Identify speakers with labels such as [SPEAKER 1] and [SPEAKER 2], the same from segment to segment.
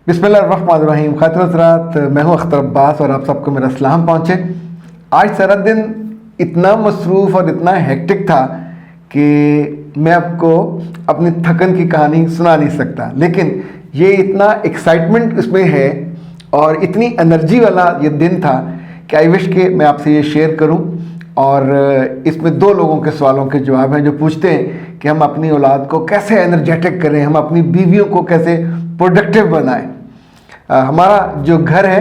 [SPEAKER 1] बिस्मिल्लाहिर्रहमानिर्रहीम। खातिन हज़रात, मैं हूँ अख्तर अब्बास और आप सबको मेरा सलाम पहुँचे। आज सारा दिन इतना मसरूफ़ और इतना हेक्टिक था कि मैं आपको अपनी थकन की कहानी सुना नहीं सकता, लेकिन ये इतना एक्साइटमेंट इसमें है और इतनी एनर्जी वाला ये दिन था कि आई विश कि मैं आपसे ये शेयर करूं। और इसमें दो लोगों के सवालों के जवाब हैं जो पूछते हैं कि हम अपनी औलाद को कैसे एनर्जेटिक करें, हम अपनी बीवियों को कैसे प्रोडक्टिव बनाएं। हमारा जो घर है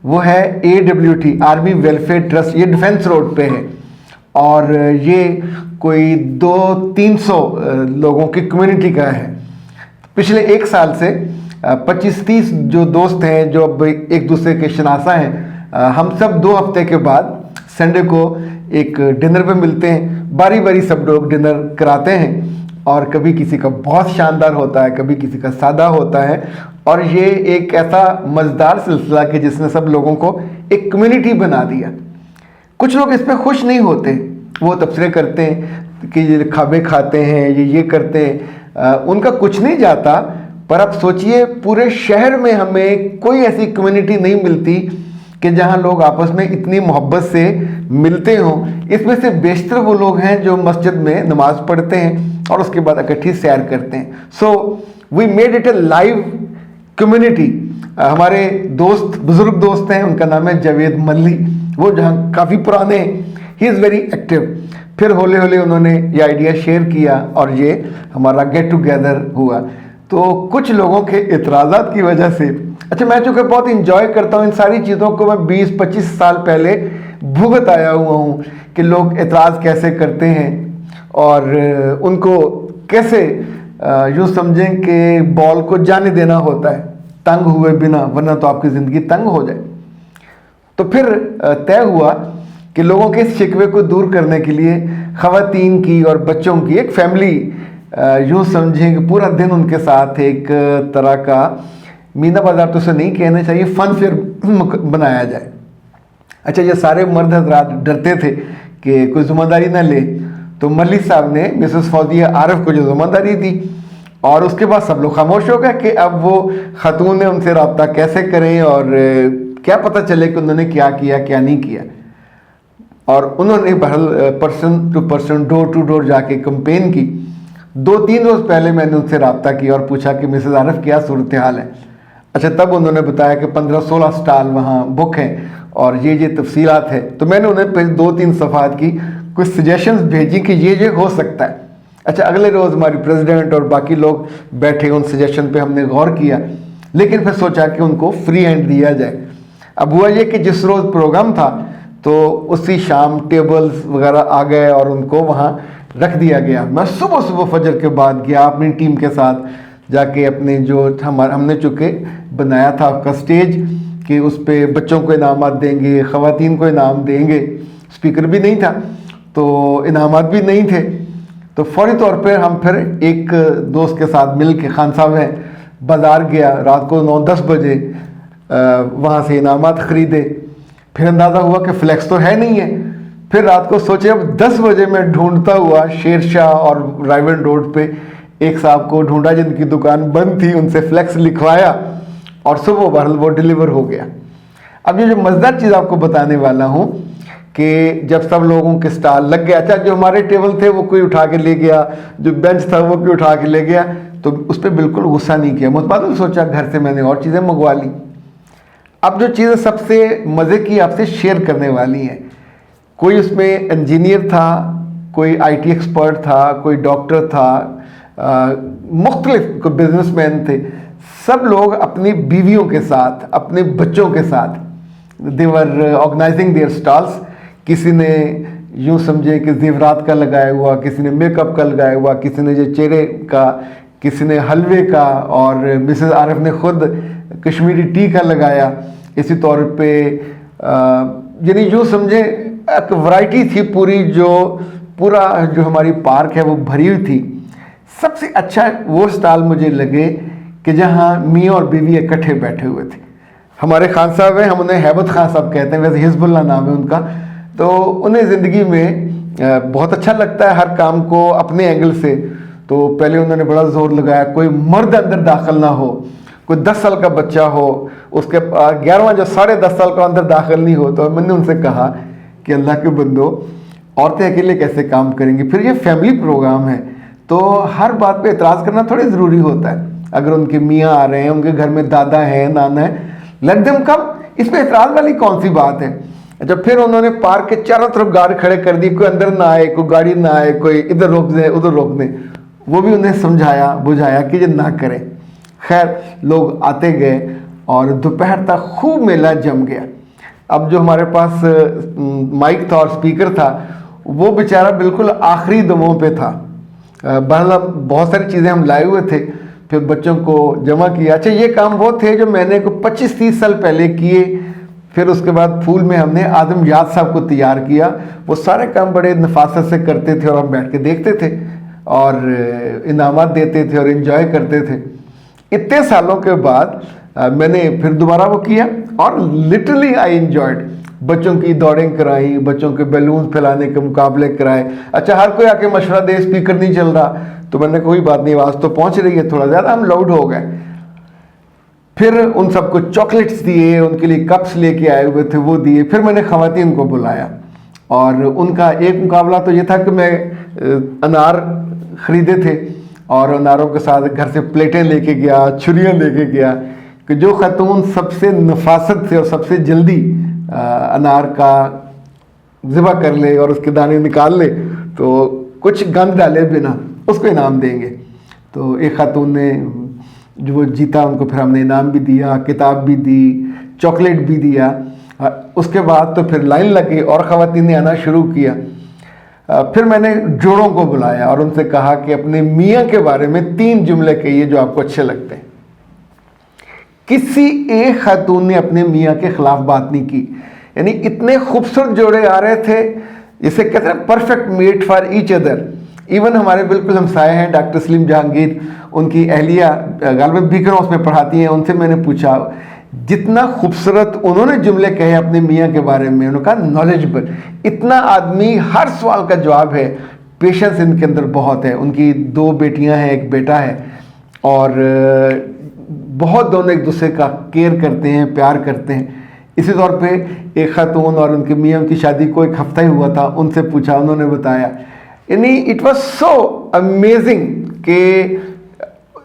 [SPEAKER 1] वो है AWT आर्मी वेलफेयर ट्रस्ट, ये डिफेंस रोड पे है और ये कोई 200-300 लोगों की कम्युनिटी का है। पिछले एक साल से 25-30 जो दोस्त हैं जो अब एक दूसरे के शनासा हैं, हम सब 2 हफ्ते के बाद संडे को एक डिनर पे मिलते हैं। बारी बारी सब लोग डिनर कराते हैं और कभी किसी का बहुत शानदार होता है, कभी किसी का सादा होता है। और ये एक ऐसा मज़ेदार सिलसिला कि जिसने सब लोगों को एक कम्युनिटी बना दिया। कुछ लोग इस पर खुश नहीं होते, वो तबसरे करते हैं कि ये खाबे खाते हैं, ये करते हैं, उनका कुछ नहीं जाता। पर अब सोचिए, पूरे शहर में हमें कोई ऐसी कम्युनिटी नहीं मिलती कि जहाँ लोग आपस में इतनी मोहब्बत से मिलते हों। इसमें से बेशतर वो लोग हैं जो मस्जिद में नमाज़ पढ़ते हैं और उसके बाद इकट्ठी सैर करते हैं। So we made it a live community. हमारे दोस्त, बुज़ुर्ग दोस्त हैं, उनका नाम है जावेद मल्ली, वो जहाँ काफ़ी पुराने, ही इज़ वेरी एक्टिव। फिर हौले हौले उन्होंने ये आइडिया शेयर किया और ये हमारा गेट टुगेदर हुआ। तो कुछ लोगों के इतराज़ात की वजह से, अच्छा, मैं चूँकि बहुत इंजॉय करता हूँ इन सारी चीज़ों को, मैं 20-25 साल पहले भुगत आया हुआ हूँ कि लोग एतराज़ कैसे करते हैं और उनको कैसे यूँ समझें कि बॉल को जाने देना होता है तंग हुए बिना, वरना तो आपकी ज़िंदगी तंग हो जाए। तो फिर तय हुआ कि लोगों के इस शिकवे को दूर करने के लिए ख़वातीन की और बच्चों की एक फैमिली, यूँ समझें कि पूरा दिन उनके साथ एक तरह का मीना बाजार तो उसे नहीं कहना चाहिए, फन फेयर बनाया जाए। अच्छा, ये सारे मर्द हजरात डरते थे कि कोई ज़िम्मेदारी ना ले, तो मल्ली साहब ने मिसेस फौजिया आरिफ को जो ज़िम्मेदारी दी और उसके बाद सब लोग खामोश हो गए कि अब वो खातून ने उनसे रब्ता कैसे करें और क्या पता चले कि उन्होंने क्या किया क्या नहीं किया। और उन्होंने बहल person to person, door to door जाके कंपेन की। 2-3 रोज़ पहले मैंने उनसे रब्ता किया और पूछा कि मिसेस आरिफ क्या सूरत हाल है। अच्छा, तब उन्होंने बताया कि 15-16 स्टॉल वहाँ बुक हैं और ये तफसीलात है। तो मैंने उन्हें फिर 2-3 सफ़ात की कुछ सजेशंस भेजी कि ये हो सकता है। अच्छा, अगले रोज़ हमारी प्रेसिडेंट और बाकी लोग बैठे, उन सजेशन पे हमने गौर किया, लेकिन फिर सोचा कि उनको फ्री हैंड दिया जाए। अब हुआ ये कि जिस रोज़ प्रोग्राम था तो उसी शाम टेबल्स वगैरह आ गए और उनको वहाँ रख दिया गया। मैं सुबह सुबह फजर के बाद गया अपनी टीम के साथ, जाके अपने जो हमने चुके बनाया था आपका स्टेज कि उस पर बच्चों को इनामात देंगे, ख़वातीन को इनाम देंगे। स्पीकर भी नहीं था तो इनामात भी नहीं थे। तो फौरी तौर पर हम फिर एक दोस्त के साथ मिल के, खान साहब हैं, बाज़ार गया रात को 9-10 बजे, वहाँ से इनामात ख़रीदे। फिर अंदाज़ा हुआ कि फ्लैक्स तो है नहीं है। फिर रात को सोचे अब 10 बजे मैं ढूंढता हुआ शेरशाह और रायवन रोड पे एक साहब को ढूंढा जिनकी दुकान बंद थी, उनसे फ्लैक्स लिखवाया और सुबह बहरहाल वो डिलीवर हो गया। अब ये जो मज़ेदार चीज़ आपको बताने वाला हूँ कि जब सब लोगों के स्टॉल लग गया, अच्छा, जो हमारे टेबल थे वो कोई उठा के ले गया, जो बेंच था वो कोई उठा के ले गया, तो उस पर बिल्कुल गुस्सा नहीं किया। मुतबादिल सोचा, घर से मैंने और चीज़ें मंगवा ली। अब जो चीज़ें सबसे मज़े की आपसे शेयर करने वाली हैं, कोई उसमें इंजीनियर था, कोई IT एक्सपर्ट था, कोई डॉक्टर था, मुख्तलिफ बिजनेसमैन थे। सब लोग अपनी बीवियों के साथ, अपने बच्चों के साथ दे वर ऑर्गेनाइजिंग देयर स्टॉल्स। किसी ने यूँ समझे कि जेवरात का लगाया हुआ, किसी ने मेकअप का लगाया हुआ, किसी ने जो चेहरे का, किसी ने हलवे का, और मिसेस आरिफ ने खुद कश्मीरी टी का लगाया। इसी तौर पे यानी यूँ समझे एक वैरायटी थी पूरी, पूरा जो हमारी पार्क है वो भरी हुई थी। सबसे अच्छा वो स्टॉल मुझे लगे कि जहाँ मियाँ और बीवी इकट्ठे बैठे हुए थे। हमारे खान साहब हैं, हम उन्हें हैबत खान साहब कहते हैं, वैसे हिजबुल्लाह नाम है उनका। तो उन्हें ज़िंदगी में बहुत अच्छा लगता है हर काम को अपने एंगल से। तो पहले उन्होंने बड़ा जोर लगाया कोई मर्द अंदर दाखिल ना हो, कोई 10 साल का बच्चा हो, उसके 11वां जो 10.5 साल का अंदर दाखिल नहीं हो, तो मैंने उनसे कहा कि अल्लाह के बंदो, औरतें अकेले कैसे काम करेंगी, फिर ये फैमिली प्रोग्राम है, तो हर बात पे एतराज़ करना थोड़ी ज़रूरी होता है। अगर उनके मियाँ आ रहे हैं, उनके घर में दादा है, नाना है, लेट देम कम, इसमें एतराज़ वाली कौन सी बात है। अच्छा, फिर उन्होंने पार्क के चारों तरफ गाड़ी खड़े कर दी, कोई अंदर ना आए, कोई गाड़ी ना आए, कोई इधर रोक दे उधर रोक दे। वो भी उन्हें समझाया बुझाया कि ये ना करें। खैर, लोग आते गए और दोपहर तक खूब मेला जम गया। अब जो हमारे पास माइक था और स्पीकर था, वो बेचारा बिल्कुल आखिरी दमों पे था। बहरहाल बहुत सारी चीज़ें हम लाए हुए थे, फिर बच्चों को जमा किया। अच्छा, ये काम वो थे जो मैंने को 25-30 साल पहले किए। फिर उसके बाद फूल में हमने आदम याद साहब को तैयार किया। वो सारे काम बड़े नफासत से करते थे और हम बैठ के देखते थे और इनामात देते थे और इन्जॉय करते थे। इतने सालों के बाद मैंने फिर दोबारा वो किया और लिटरली आई एंजॉयड। बच्चों की दौड़ें कराई, बच्चों के बैलून फैलाने के मुकाबले कराए। अच्छा, हर कोई आके मशवरा दे, स्पीकर नहीं चल रहा, तो मैंने कोई बात नहीं, आवाज़ तो पहुंच रही है, थोड़ा ज़्यादा हम लाउड हो गए। फिर उन सबको चॉकलेट्स दिए, उनके लिए कप्स लेके आए हुए थे, वो दिए। फिर मैंने ख़वातीन को बुलाया और उनका एक मुकाबला तो ये था कि मैं अनार ख़रीदे थे और अनारों के साथ घर से प्लेटें लेके गया, छुरियाँ लेके गया कि जो ख़ातून सबसे नफासत से और सबसे जल्दी अनार का ज़िबा कर ले और उसके दाने निकाल ले, तो कुछ गंद डाले बिना उसको इनाम देंगे। तो एक ख़ातून ने जो वो जीता, उनको फिर हमने इनाम भी दिया, किताब भी दी, चॉकलेट भी दिया। उसके बाद तो फिर लाइन लगी और ख़वातीन ने आना शुरू किया। फिर मैंने जोड़ों को बुलाया और उनसे कहा कि अपने मियाँ के बारे में 3 जुमले कहिए जो आपको अच्छे लगते हैं। किसी एक खातून ने अपने मियाँ के खिलाफ बात नहीं की। यानी इतने खूबसूरत जोड़े आ रहे थे, जिसे कहते हैं perfect mate for each other. Even हमारे बिल्कुल हमसाए हैं डॉक्टर सलीम जहांगीर, उनकी अहलिया गालिबन बीकरहाउस में पढ़ाती हैं, उनसे मैंने पूछा, जितना खूबसूरत उन्होंने जुमले कहे अपने मियाँ के बारे में, उन्होंने कहा नॉलेजेबल। इतना आदमी, हर सवाल का जवाब है, पेशेंस इनके अंदर बहुत है। उनकी 2 बेटियां हैं, 1 बेटा है और बहुत दोनों एक दूसरे का केयर करते हैं, प्यार करते हैं। इसी तौर पे एक खातून और उनके मियाँ की शादी को 1 हफ्ता ही हुआ था, उनसे पूछा, उन्होंने बताया। यानी इट वाज सो अमेजिंग कि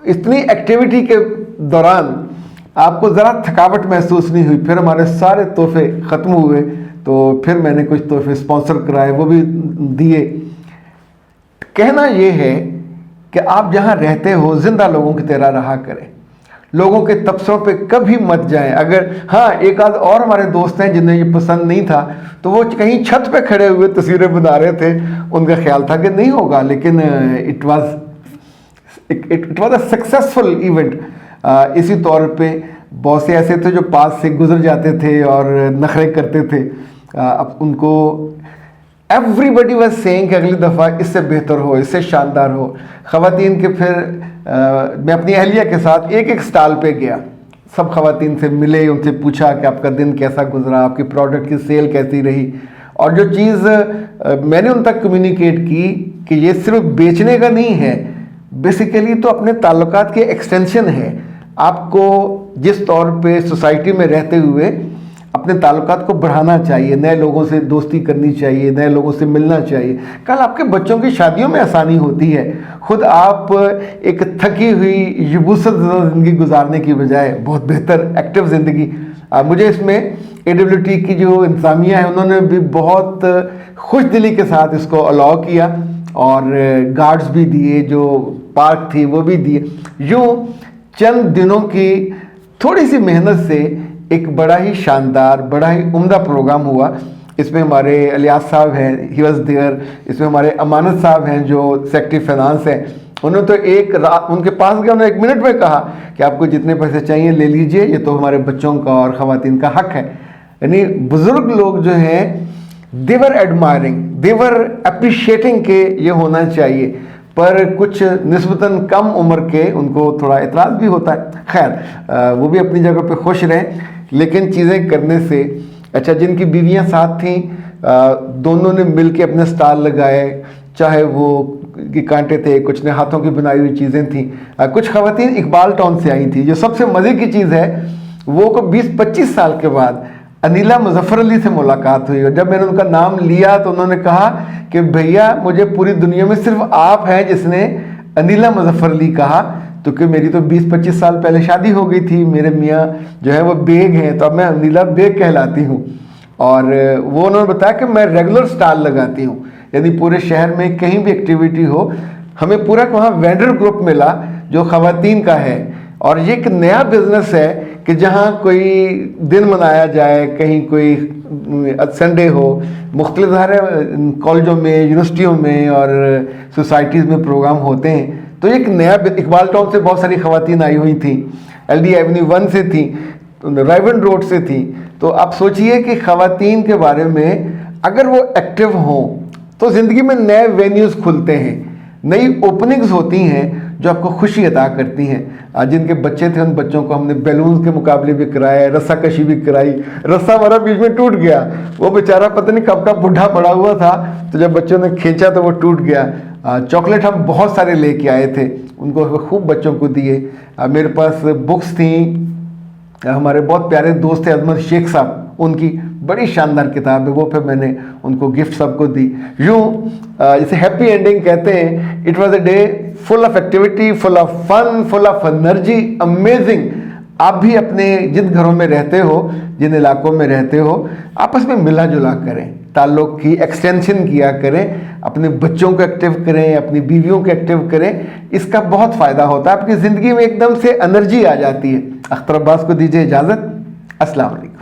[SPEAKER 1] इतनी एक्टिविटी के दौरान आपको ज़रा थकावट महसूस नहीं हुई। फिर हमारे सारे तोहफे ख़त्म हुए, तो फिर मैंने कुछ तोहफे स्पॉन्सर कराए, वो भी दिए। कहना ये है कि आप जहाँ रहते हो ज़िंदा लोगों की तरह रहा करें, लोगों के तबसरों पे कभी मत जाएं। अगर हाँ, एक आध और हमारे दोस्त हैं जिन्हें ये पसंद नहीं था, तो वो कहीं छत पे खड़े हुए तस्वीरें बना रहे थे, उनका ख्याल था कि नहीं होगा, लेकिन it was a successful event. इसी तौर पे बहुत से ऐसे थे जो पास से गुजर जाते थे और नखरे करते थे। अब उनको एवरीबडी वाज सेइंग कि अगली दफ़ा इससे बेहतर हो, इससे शानदार हो। ख़वातीन के फिर मैं अपनी अहलिया के साथ एक स्टॉल पे गया, सब ख़वातीन से मिले, उनसे पूछा कि आपका दिन कैसा गुजरा, आपकी प्रोडक्ट की सेल कैसी रही। और जो चीज़ मैंने उन तक कम्युनिकेट की कि ये सिर्फ बेचने का नहीं है, बेसिकली तो अपने ताल्लुकात के एक्सटेंशन है। आपको जिस तौर पे सोसाइटी में रहते हुए अपने ताल्लुकात को बढ़ाना चाहिए, नए लोगों से दोस्ती करनी चाहिए, नए लोगों से मिलना चाहिए। कल आपके बच्चों की शादियों में आसानी होती है। खुद आप एक थकी हुई युबूसत ज़िंदगी गुजारने की बजाय बहुत बेहतर एक्टिव ज़िंदगी। मुझे इसमें AWT की जो इंतज़ामिया है, उन्होंने भी बहुत खुश दिली के साथ इसको अलाउ किया और गार्ड्स भी दिए, जो पार्क थी वो भी दिए। यूँ चंद दिनों की थोड़ी सी मेहनत से एक बड़ा ही शानदार, बड़ा ही उम्दा प्रोग्राम हुआ। इसमें हमारे अलियास साहब हैं, ही वॉज देयर। इसमें हमारे अमानत साहब हैं जो सेक्रेटरी फाइनेंस हैं। उन्होंने तो एक रात उनके पास गया, उन्होंने 1 मिनट में कहा कि आपको जितने पैसे चाहिए ले लीजिए, ये तो हमारे बच्चों का और ख़वातीन का हक है। यानी बुज़ुर्ग लोग जो हैं, देवर एडमायरिंग, देवर अप्रिशिएटिंग के ये होना चाहिए। पर कुछ निस्बतन कम उम्र के उनको थोड़ा एतराज़ भी होता है। खैर, वो भी अपनी जगह पे खुश रहें, लेकिन चीज़ें करने से अच्छा, जिनकी बीवियां साथ थीं, दोनों ने मिल के अपने स्टॉल लगाए, चाहे वो कि कांटे थे, कुछ ने हाथों की बनाई हुई चीज़ें थी। कुछ ख़वातीन इकबाल टाउन से आई थी। जो सबसे मज़े की चीज़ है वो को 20-25 साल के बाद अनिला मुजफ्फर अली से मुलाकात हुई, और जब मैंने उनका नाम लिया तो उन्होंने कहा कि भैया मुझे पूरी दुनिया में सिर्फ आप हैं जिसने अनिला मुजफ्फर अली कहा, तो कि मेरी तो 20-25 साल पहले शादी हो गई थी, मेरे मियाँ जो है वो बेग हैं, तो अब मैं अनिला बेग कहलाती हूँ। और वो उन्होंने बताया कि मैं रेगुलर स्टॉल लगाती हूँ, यदि पूरे शहर में कहीं भी एक्टिविटी हो, हमें पूरा वहाँ वेंडर ग्रुप मिला जो ख़वातीन का है। और ये एक नया बिजनेस है कि जहाँ कोई दिन मनाया जाए, कहीं कोई संडे हो, मुख्तलिफ कॉलेजों में, यूनिवर्सिटियों में और सोसाइटीज़ में प्रोग्राम होते हैं। तो एक नया, इकबाल टाउन से बहुत सारी ख़वातीन आई हुई थी, LD एवेन्यू 1 से थी, राइवन रोड से थी। तो आप सोचिए कि ख़वातीन के बारे में अगर वो एक्टिव हों तो ज़िंदगी में नए वेन्यूज़ खुलते हैं, नई ओपनिंग्स होती हैं जो आपको खुशी अता करती हैं। आज जिनके बच्चे थे उन बच्चों को हमने बैलून्स के मुकाबले भी कराए, रस्सा कशी भी कराई। रस्सा हमारा बीच में टूट गया, वो बेचारा पता नहीं कब का बुढ़ा पड़ा हुआ था, तो जब बच्चों ने खींचा तो वो टूट गया। चॉकलेट हम बहुत सारे लेके आए थे, उनको खूब बच्चों को दिए। मेरे पास बुक्स थी, हमारे बहुत प्यारे दोस्त थे अजमत शेख साहब, उनकी बड़ी शानदार किताब है, वो फिर मैंने उनको गिफ्ट सबको दी। यूँ जैसे हैप्पी एंडिंग कहते हैं, it was a day full of activity, full of fun, full of energy, amazing. आप भी अपने जिन घरों में रहते हो, जिन इलाकों में रहते हो, आपस में मिला जुला करें, ताल्लुक़ की एक्सटेंशन किया करें, अपने बच्चों को एक्टिव करें, अपनी बीवियों को एक्टिव करें। इसका बहुत फ़ायदा होता है, आपकी ज़िंदगी में एकदम से एनर्जी आ जाती है। अख्तर अब्बास को दीजिए इजाज़त। अस्सलाम वालेकुम।